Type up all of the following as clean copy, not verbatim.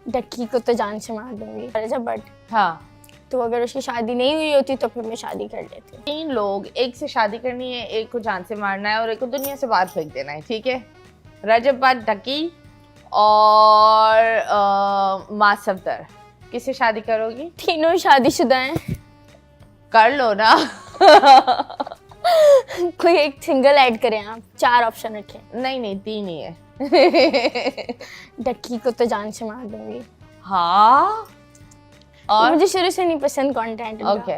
Ducky को तो जान से मार दूंगी बट हाँ, तो अगर उसकी शादी नहीं हुई होती तो फिर मैं शादी कर लेती। 3 लोग, एक से शादी करनी है, एक को जान से मारना है और एक को दुनिया से बाहर फेंक देना है, ठीक है? रजब भट्ट, डक्की और माँ सफदर, किससे शादी करोगी? तीनों ही शादीशुदा हैं। कर लो ना। कोई एक सिंगल ऐड करें आप, 4 ऑप्शन रखें। नहीं 3 ही है। डक्की को तो जान से मार दूंगी। हाँ, और मुझे शुरू से नहीं पसंद कंटेंट इनका। ओके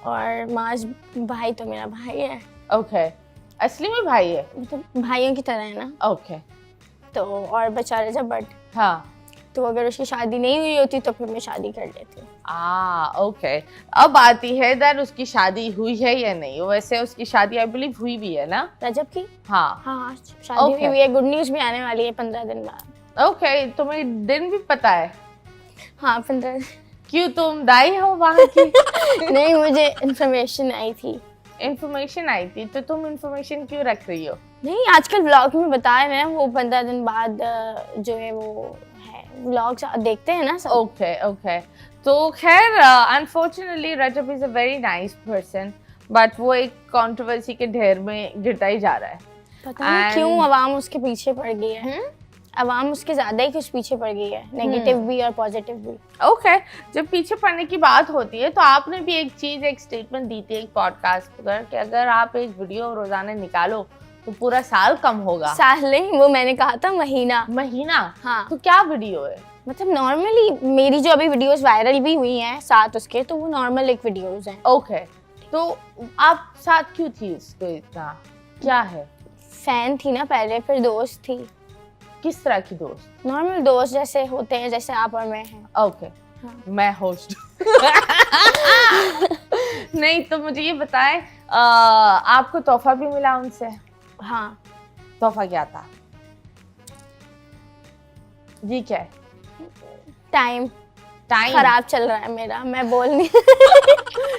और माज भाई तो मेरा भाई है, ओके, असली में भाई है? मतलब भाइयों की तरह है ना। ओके, तो और बचा रजब भट्ट, हाँ, तो अगर उसकी शादी नहीं हुई होती तो फिर मैं शादी कर लेती। ओके। अब आती है दैट उसकी शादी हुई है या नहीं। वैसे उसकी शादी आई बिलीव हुई भी है ना? रजब की हाँ, हाँ शादी Okay. हुई है। गुड न्यूज भी आने वाली है 15 दिन बाद। ओके, तुम्हें दिन भी पता है? हाँ 15 क्यों, तुम दाई हो वहाँ की? नहीं, मुझे इन्फॉर्मेशन आई थी। इंफॉर्मेशन आई थी, तो तुम इंफॉर्मेशन क्यों रख रही हो? नहीं, आजकल व्लॉग में बताया ना, वो 15 दिन बाद जो है वो है, व्लॉग्स देखते हैं ना सब। ओके ओके, तो खैर unfortunately Rajab is a very nice person, but वो एक कंट्रोवर्सी के ढेर में गिरता ही जा रहा है। पता नहीं क्यों अवाम उसके पीछे पड़ गई है। अवाम उसके ज्यादा ही कुछ पीछे पड़ गई है, नेगेटिव भी और पॉजिटिव भी। ओके, जब पीछे पड़ने की बात होती है तो आपने भी एक स्टेटमेंट दी थी एक पॉडकास्ट पर कि अगर आप एक वीडियो रोजाना निकालो तो पूरा साल कम होगा। साल नहीं, वो मैंने कहा था महीना। हाँ, तो क्या वीडियो है? मतलब नॉर्मली मेरी जो अभी वीडियोस वायरल भी हुई हैं साथ उसके, तो वो नॉर्मल एक वीडियोस हैं। ओके, तो आप साथ क्यों थी उसके? इतना क्या है? फैन थी ना पहले, फिर दोस्त थी। किस तरह की दोस्त? नॉर्मल दोस्त जैसे होते हैं, जैसे आप और मैं हैं। ओके, हाँ। मैं होस्ट। नहीं, तो मुझे ये बताएं, आपको तोहफा भी मिला उनसे? हाँ। तोहफा क्या था? जी क्या है? टाइम खराब चल रहा है मेरा, मैं बोल नहीं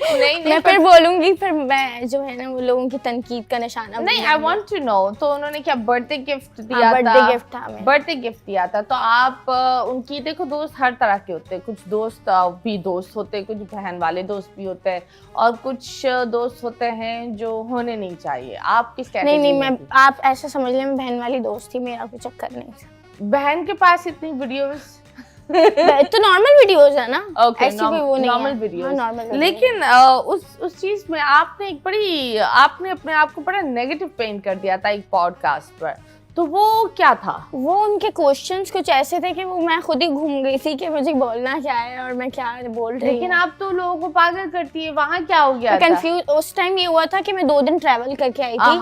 नहीं मैं फिर बोलूंगी, फिर मैं जो है ना वो लोगों की तनकीद का निशाना नहीं, आई वांट टू नो। तो उन्होंने क्या बर्थडे गिफ्ट दिया? बर्थडे गिफ्ट था मेरा। बर्थडे गिफ्ट दिया था। तो आप उनकी, देखो दोस्त हर तरह के होते हैं, कुछ दोस्त भी दोस्त होते हैं, कुछ बहन वाले दोस्त भी होते हैं, और कुछ दोस्त होते हैं जो होने नहीं चाहिए। आप किस कैटेगरी नहीं, में मैं थी? आप ऐसा समझ लें, मैं बहन वाली दोस्त थी, मेरा कोई चक्कर नहीं था। बहन के पास इतनी वीडियोस? तो नॉर्मल वीडियोस है ना। Okay, ऐसी कोई वो नहीं नॉर्मल है। वीडियोस। हाँ, नॉर्मल। लेकिन उस चीज में आपने आपने अपने आप को बड़ा नेगेटिव पेंट कर दिया था एक पॉडकास्ट पर। तो वो क्या था? वो उनके क्वेश्चंस कुछ ऐसे थे कि वो मैं खुद ही घूम गई थी कि मुझे बोलना क्या है और मैं क्या बोल रही हूँ। लेकिन आप तो लोगों को पागल करती है, वहाँ क्या हो गया था? कंफ्यूज उस टाइम ये हुआ था कि मैं 2 दिन ट्रैवल करके आई थी।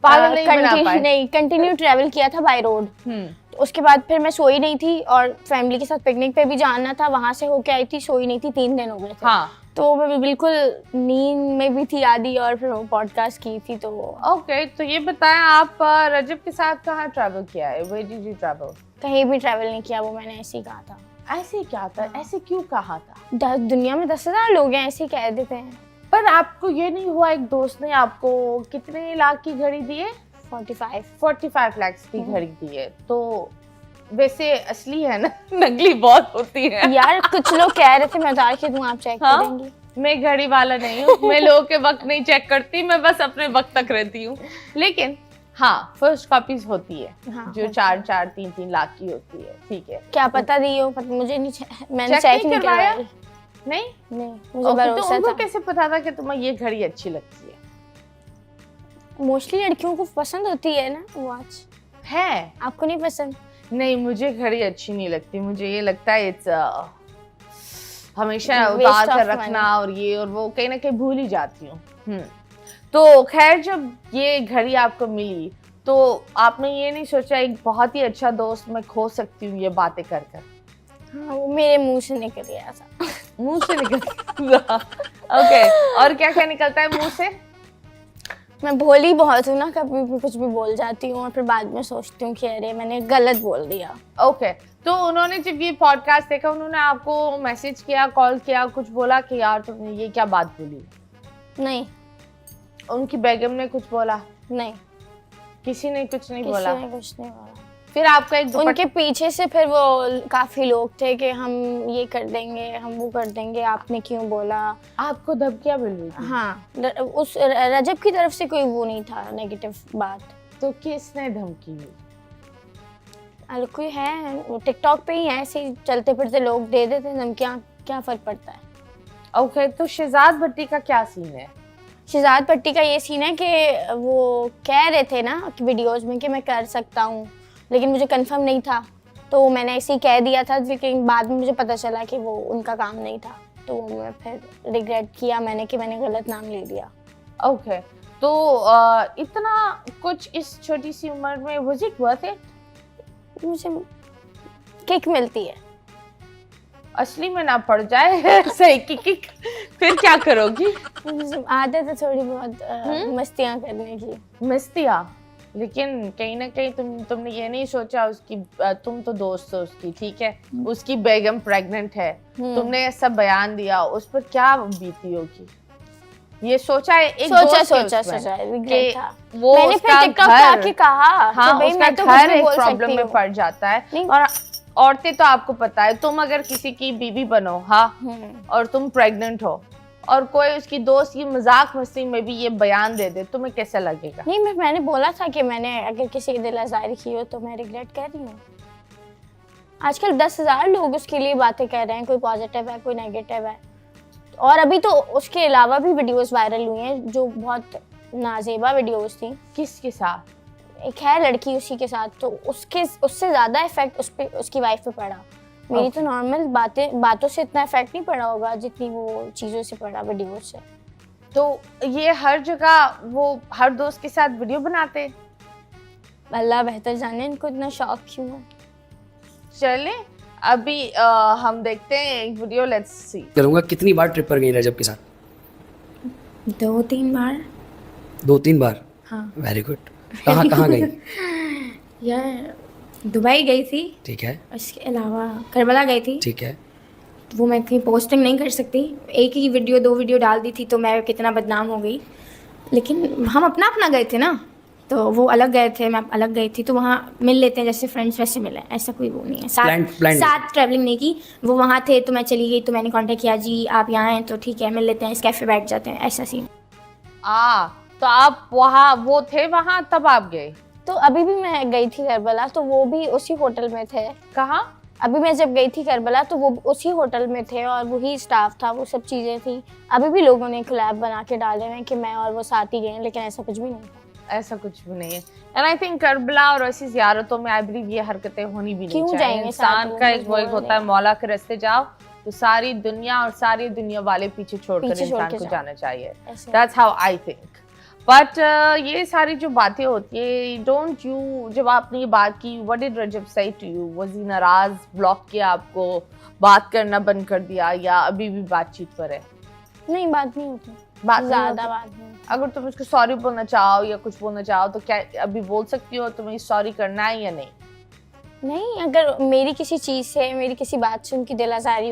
पागल नहीं बना पाए? नहीं, कंटिन्यू ट्रैवल किया था बाय रोड। तो उसके बाद फिर मैं सोई नहीं थी, और फैमिली के साथ पिकनिक पे भी जाना था, वहां से होके आई थी, सोई नहीं थी, 3 दिन हो गए थे। हाँ, तो मैं बिल्कुल नींद में भी थी आधी, और फिर वो पॉडकास्ट की थी। तो ओके, तो ये बताएं, आप रजब के साथ कहाँ ट्रैवल किया है? Where did you travel? कहीं भी ट्रैवल नहीं किया, वो मैंने ऐसे ही कहा था। ऐसे क्या था? ऐसे क्यों कहा था? दुनिया में 10,000 लोग हैं, ऐसे ही कह देते हैं। पर आपको ये नहीं हुआ एक दोस्त ने आपको कितने लाख की घड़ी दी है? 45 लाख की घड़ी दी है। तो वैसे असली है ना? नकली बहुत होती है यार। कुछ लोग कह रहे थे, मैं उतार के दूं, आप चेक करेंगी? मैं घड़ी वाला नहीं हूँ, मैं लोगों के वक्त नहीं चेक करती, मैं बस अपने वक्त तक रहती हूँ। लेकिन हाँ, फर्स्ट कॉपीज होती है। हाँ, जो 4-4, 3-3 लाख की होती है, ठीक है। क्या पता दी हो, मुझे नहीं, मैंने चेक चेक नहीं करवाया। नहीं, मुझे भरोसा तो उनको था। कैसे पता था कि तुम्हें ये घड़ी अच्छी लगती है? मोस्टली लड़कियों को पसंद होती है ना वॉच। है? आपको नहीं पसंद? नहीं, मुझे घड़ी अच्छी नहीं लगती। मुझे ये लगता है इट्स हमेशा उतार कर रखना और ये और वो, कहीं ना कहीं भूल ही जाती हूँ। तो खैर, जब ये घड़ी आपको मिली तो आपने ये नहीं सोचा एक बहुत ही अच्छा दोस्त मैं खो सकती हूँ ये बातें कर कर? हाँ, वो मेरे मुंह से निकल गया था। मुंह से निकल ओके, और क्या क्या निकलता है मुंह से? मैं भोली बहुत हूँ ना, कभी भी कुछ भी बोल जाती हूँ और फिर बाद में सोचती हूँ कि अरे मैंने गलत बोल दिया। ओके, तो उन्होंने जब ये पॉडकास्ट देखा, उन्होंने आपको मैसेज किया, कॉल किया, कुछ बोला कि यार तुमने ये क्या बात बोली? नहीं। उनकी बेगम ने कुछ बोला? नहीं, किसी ने कुछ नहीं किसी बोला? ने कुछ नहीं बोला। फिर आपका एक उनके पीछे से फिर वो काफी लोग थे कि हम ये कर देंगे, हम वो कर देंगे, आपने क्यों बोला। आपको धमकियां मिल रही थी? हाँ, उस रजब की तरफ से कोई वो नहीं था नेगेटिव बात। तो किसने धमकी दी? अरे कोई है, वो टिकटॉक पे ही है, ऐसे ही चलते फिरते लोग दे देते धमकियाँ, क्या फर्क पड़ता है। ओके, तो शहजाद भट्टी का क्या सीन है? शहजाद भट्टी का ये सीन है कि वो कह रहे थे ना कि वीडियोज में कि मैं कर सकता हूँ, लेकिन मुझे कंफर्म नहीं था, तो मैंने ऐसे ही कह दिया था, लेकिन बाद में मुझे पता चला कि वो उनका काम नहीं था, तो मैं फिर रिग्रेट किया मैंने कि मैंने गलत नाम ले लिया। ओके, तो इतना कुछ इस छोटी सी उम्र में वाज इट वर्थ इट? मुझे किक मिलती है। असली में ना पड़ जाए सही की किक, फिर क्या करोगी? मुझे आदत है थोड़ी बहुत मस्तियाँ करने की। मस्तियाँ? लेकिन कहीं ना कहीं तुमने ये नहीं सोचा उसकी, तुम तो दोस्त हो उसकी, ठीक है, उसकी बेगम प्रेग्नेंट है, तुमने ये सब बयान दिया, उस पर क्या बीती होगी? ये सोचा है? एक सोचा रिग्रेट था। वो मैंने फिर उसका टिकटॉक पे आके कहा हाँ, कि भाई उसका मैं तो घर कुछ भी एक बोल प्रॉब्लम सकती में हूँ। पड़ जाता है। नहीं। और औरतें तो आपको पता है, तुम अगर किसी की बीवी बनो, हाँ, और तुम प्रेग्नेंट हो और कोई उसकी दोस्त की मजाक मस्ती में भी ये बयान दे दे, तुम्हें कैसा लगेगा? नहीं, मैंने बोला था कि मैंने अगर किसी की दिल आज़ारी की हो तो मैं रिग्रेट कर रही हूँ। आजकल 10,000 लोग उसके लिए बातें कर रहे हैं, कोई पॉजिटिव है, कोई नेगेटिव है। और अभी तो उसके अलावा भी वीडियोस वायरल हुई हैं जो बहुत नाजेबा वीडियोस थी। किसके साथ? एक है लड़की उसी के साथ, तो उससे ज़्यादा इफेक्ट उस पे, उसकी वाइफ पे पड़ा। मेरी तो नॉर्मल बातों से इतना इफेक्ट नहीं पड़ा होगा जितनी वो चीज़ों से पड़ा, वीडियो से। तो ये हर जगह वो हर दोस्त के साथ वीडियो बनाते? अल्लाह बेहतर जाने इनको इतना शौक क्यों है। चले अभी हम देखते हैं एक वीडियो, लेट्स सी। करूँगा। कितनी बार ट्रिप पर गई रजब के साथ? 2-3 बार। 2-3 बार? हाँ। Very good. कहाँ गई? यार दुबई गई थी, ठीक है। उसके अलावा करबला गई थी। ठीक है। वो मैं कहीं पोस्टिंग नहीं कर सकती, एक ही वीडियो 2 वीडियो डाल दी थी तो मैं कितना बदनाम हो गई। लेकिन हम अपना अपना गए थे ना, तो वो अलग गए थे, मैं अलग गई थी, तो वहाँ मिल लेते हैं जैसे फ्रेंड्स वैसे मिले, ऐसा कोई वो नहीं है। साथ ट्रैवलिंग नहीं की, वो वहाँ थे तो मैं चली गई, तो मैंने कांटेक्ट किया, जी आप यहाँ हैं तो ठीक है मिल लेते हैं, इस कैफ़े बैठ जाते हैं, ऐसा सीन। तो आप वहाँ वो थे वहाँ तब आप गए? तो अभी भी मैं गई थी करबला, तो वो भी उसी होटल में थे। कहाँ? अभी मैं जब गई थी करबला तो वो उसी होटल में थे और वही स्टाफ था, वो सब चीज़ें थी। अभी भी लोगों ने कोलैब बना के डाले हैं कि मैं और वो साथ ही गए, लेकिन ऐसा कुछ भी नहीं था। ऐसा कुछ भी नहीं है। एंड आई थिंक करबला और ऐसी ज़ियारतों में आई बिलीव ये हरकतें होनी भी नहीं चाहिए। इंसान का एक होता है मौला के रास्ते जाओ तो सारी दुनिया और सारी दुनिया वाले पीछे छोड़कर इंसान को जाना चाहिए। That's how I think. But ये सारी जो बातें होती है, डोंट यू, जब आपने ये बात की, व्हाट डिड रजब से टू यू? वाज ही नाराज, ब्लॉक किया आपको, बात करना बंद कर दिया, या अभी भी बातचीत पर है? नहीं, बात नहीं होती, ज़्यादा बात नहीं। अगर तुम उसको सॉरी बोलना चाहो या कुछ बोलना चाहो तो क्या अभी बोल सकती हो? तुम्हें सॉरी करना है या नहीं? नहीं, अगर मेरी किसी चीज़ से, मेरी किसी बात से उनकी दिल आज़ारी